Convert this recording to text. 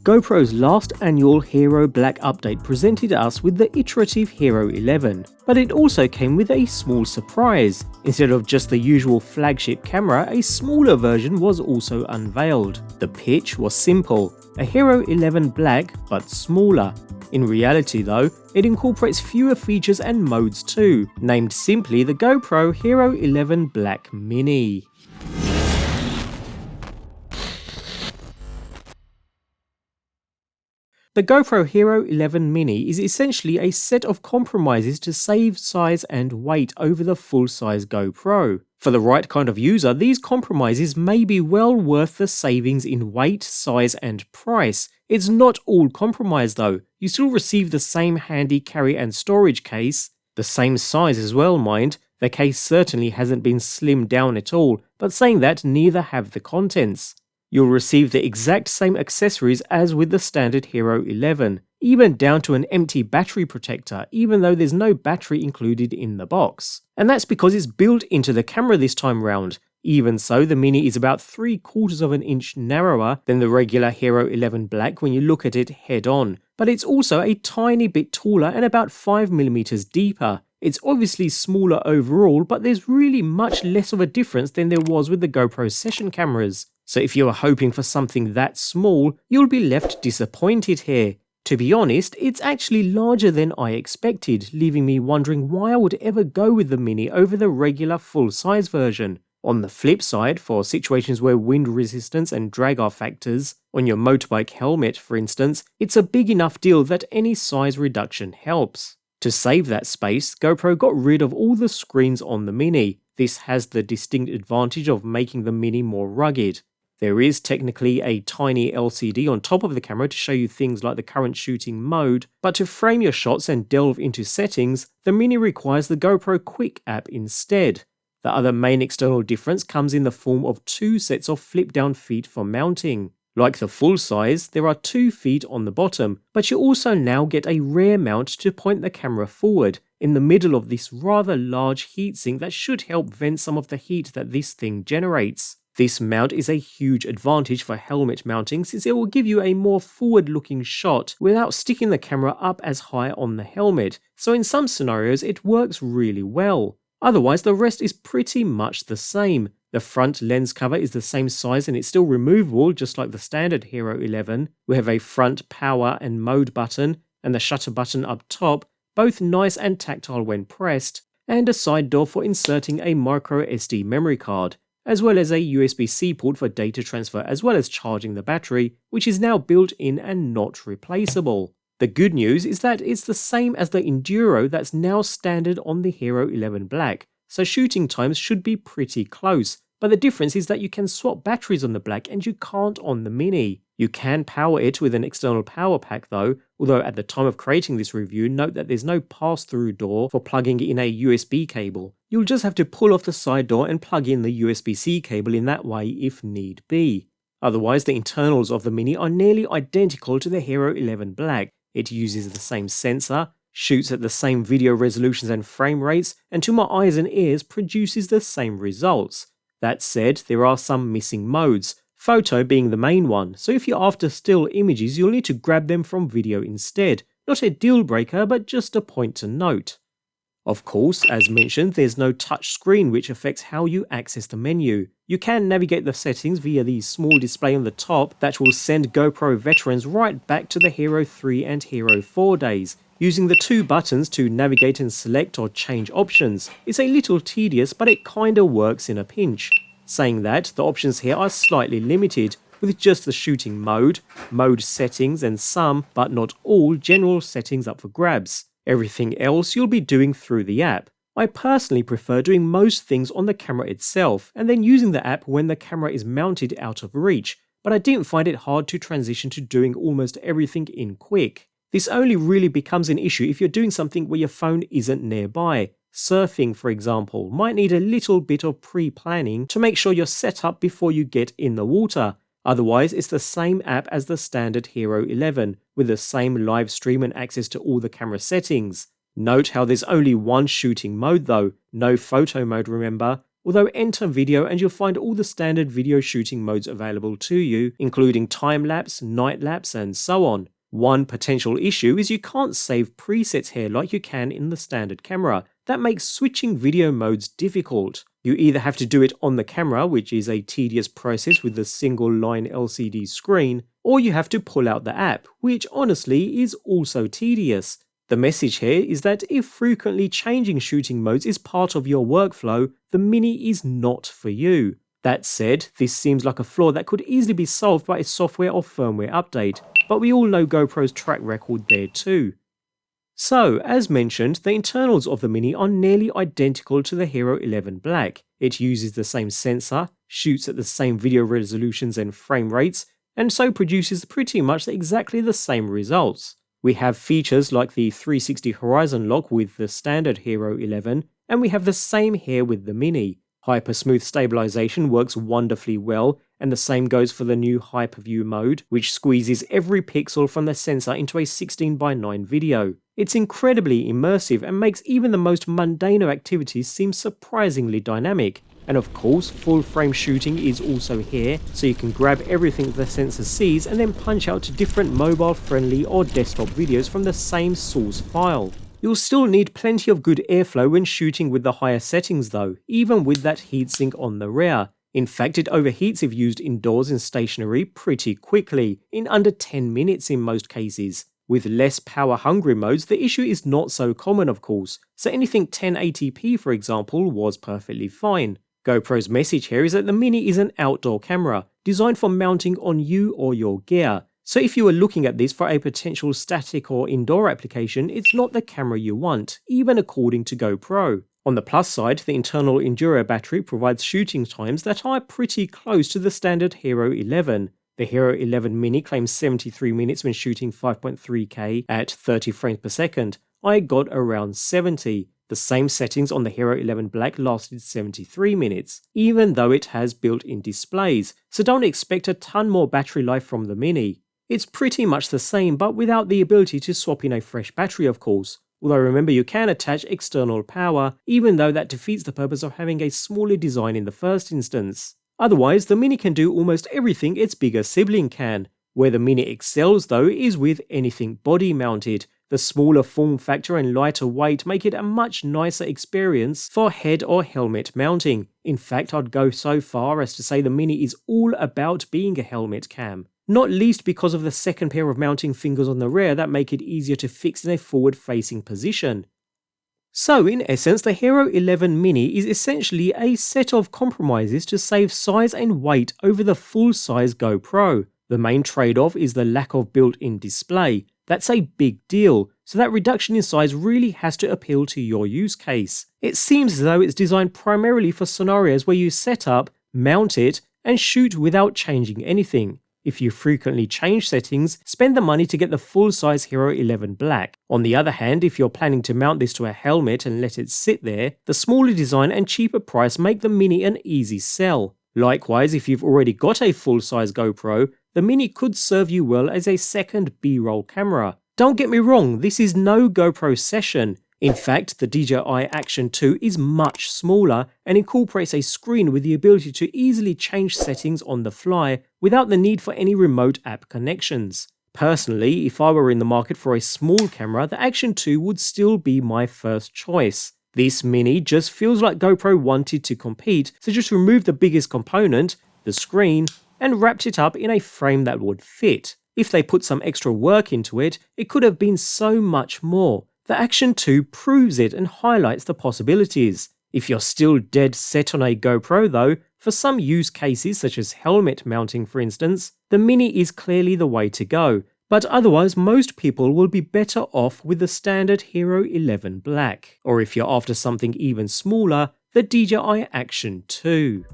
GoPro's last annual Hero Black update presented us with the iterative Hero 11, but it also came with a small surprise. Instead of just the usual flagship camera, a smaller version was also unveiled. The pitch was simple, a Hero 11 Black but smaller. In reality though, it incorporates fewer features and modes too, named simply the GoPro Hero 11 Black Mini. The GoPro Hero 11 Mini is essentially a set of compromises to save size and weight over the full-size GoPro. For the right kind of user, these compromises may be well worth the savings in weight, size and price. It's not all compromise though, you still receive the same handy carry and storage case, the same size as well mind, the case certainly hasn't been slimmed down at all, but saying that, neither have the contents. You'll receive the exact same accessories as with the standard Hero 11, even down to an empty battery protector, even though there's no battery included in the box. And that's because it's built into the camera this time round. Even so, the Mini is about 3/4 of an inch narrower than the regular Hero 11 Black when you look at it head on, but it's also a tiny bit taller and about 5mm deeper. It's obviously smaller overall, but there's really much less of a difference than there was with the GoPro session cameras. So if you are hoping for something that small, you'll be left disappointed here. To be honest, it's actually larger than I expected, leaving me wondering why I would ever go with the Mini over the regular full-size version. On the flip side, for situations where wind resistance and drag are factors, on your motorbike helmet for instance, it's a big enough deal that any size reduction helps. To save that space, GoPro got rid of all the screens on the Mini. This has the distinct advantage of making the Mini more rugged. There is technically a tiny LCD on top of the camera to show you things like the current shooting mode, but to frame your shots and delve into settings, the Mini requires the GoPro Quick app instead. The other main external difference comes in the form of 2 sets of flip-down feet for mounting. Like the full size, there are 2 feet on the bottom, but you also now get a rear mount to point the camera forward, in the middle of this rather large heatsink that should help vent some of the heat that this thing generates. This mount is a huge advantage for helmet mounting since it will give you a more forward-looking shot without sticking the camera up as high on the helmet, so in some scenarios it works really well. Otherwise, the rest is pretty much the same. The front lens cover is the same size and it's still removable just like the standard Hero 11. We have a front power and mode button and the shutter button up top, both nice and tactile when pressed, and a side door for inserting a micro SD memory card, as well as a USB-C port for data transfer as well as charging the battery, which is now built in and not replaceable. The good news is that it's the same as the Enduro that's now standard on the Hero 11 Black, so shooting times should be pretty close, but the difference is that you can swap batteries on the Black and you can't on the Mini. You can power it with an external power pack though, although at the time of creating this review, note that there's no pass-through door for plugging in a USB cable. You'll just have to pull off the side door and plug in the USB-C cable in that way if need be. Otherwise, the internals of the Mini are nearly identical to the Hero 11 Black. It uses the same sensor, shoots at the same video resolutions and frame rates, and to my eyes and ears produces the same results. That said, there are some missing modes, photo being the main one, so if you're after still images you'll need to grab them from video instead. Not a deal breaker, but just a point to note. Of course, as mentioned, there's no touch screen which affects how you access the menu. You can navigate the settings via the small display on the top that will send GoPro veterans right back to the Hero 3 and Hero 4 days, using the 2 buttons to navigate and select or change options. It's a little tedious, but it kinda works in a pinch. Saying that, the options here are slightly limited, with just the shooting mode, mode settings and some, but not all, general settings up for grabs. Everything else you'll be doing through the app. I personally prefer doing most things on the camera itself, and then using the app when the camera is mounted out of reach, but I didn't find it hard to transition to doing almost everything in quick. This only really becomes an issue if you're doing something where your phone isn't nearby. Surfing, for example, might need a little bit of pre-planning to make sure you're set up before you get in the water. Otherwise, it's the same app as the standard Hero 11, with the same live stream and access to all the camera settings. Note how there's only one shooting mode though, no photo mode remember. although enter video and you'll find all the standard video shooting modes available to you, including time-lapse, night-lapse and so on. One potential issue is you can't save presets here like you can in the standard camera. That makes switching video modes difficult. You either have to do it on the camera, which is a tedious process with a single line LCD screen, or you have to pull out the app, which honestly is also tedious. The message here is that if frequently changing shooting modes is part of your workflow, the Mini is not for you. That said, this seems like a flaw that could easily be solved by a software or firmware update, but we all know GoPro's track record there too. So, as mentioned, the internals of the Mini are nearly identical to the Hero 11 Black. It uses the same sensor, shoots at the same video resolutions and frame rates, and so produces pretty much exactly the same results. We have features like the 360 horizon lock with the standard Hero 11, and we have the same here with the Mini. Hyper-smooth stabilization works wonderfully well, and the same goes for the new Hyperview mode, which squeezes every pixel from the sensor into a 16:9 video. It's incredibly immersive and makes even the most mundane of activities seem surprisingly dynamic. And of course, full-frame shooting is also here, so you can grab everything the sensor sees and then punch out to different mobile-friendly or desktop videos from the same source file. You'll still need plenty of good airflow when shooting with the higher settings though, even with that heatsink on the rear. In fact, it overheats if used indoors in stationary pretty quickly, in under 10 minutes in most cases. With less power-hungry modes, the issue is not so common of course, so anything 1080p for example was perfectly fine. GoPro's message here is that the Mini is an outdoor camera, designed for mounting on you or your gear. So if you were looking at this for a potential static or indoor application, it's not the camera you want, even according to GoPro. On the plus side, the internal Enduro battery provides shooting times that are pretty close to the standard Hero 11. The Hero 11 Mini claims 73 minutes when shooting 5.3K at 30 frames per second. I got around 70. The same settings on the Hero 11 Black lasted 73 minutes, even though it has built-in displays, so don't expect a ton more battery life from the Mini. It's pretty much the same, but without the ability to swap in a fresh battery of course. Although remember you can attach external power, even though that defeats the purpose of having a smaller design in the first instance. Otherwise, the Mini can do almost everything its bigger sibling can. Where the Mini excels though is with anything body mounted. The smaller form factor and lighter weight make it a much nicer experience for head or helmet mounting. In fact, I'd go so far as to say the Mini is all about being a helmet cam. Not least because of the second pair of mounting fingers on the rear that make it easier to fix in a forward-facing position. So in essence, the Hero 11 Mini is essentially a set of compromises to save size and weight over the full-size GoPro. The main trade-off is the lack of built-in display. That's a big deal, so that reduction in size really has to appeal to your use case. It seems as though it's designed primarily for scenarios where you set up, mount it, and shoot without changing anything. If you frequently change settings, spend the money to get the full-size Hero 11 Black. On the other hand, if you're planning to mount this to a helmet and let it sit there, the smaller design and cheaper price make the Mini an easy sell. Likewise, if you've already got a full-size GoPro, the Mini could serve you well as a second B-roll camera. Don't get me wrong, this is no GoPro Session. In fact, the DJI Action 2 is much smaller and incorporates a screen with the ability to easily change settings on the fly without the need for any remote app connections. Personally, if I were in the market for a small camera, the Action 2 would still be my first choice. This Mini just feels like GoPro wanted to compete, so just removed the biggest component, the screen, and wrapped it up in a frame that would fit. If they put some extra work into it, it could have been so much more. The Action 2 proves it and highlights the possibilities. If you're still dead set on a GoPro though, for some use cases such as helmet mounting for instance, the Mini is clearly the way to go, but otherwise most people will be better off with the standard Hero 11 Black, or if you're after something even smaller, the DJI Action 2.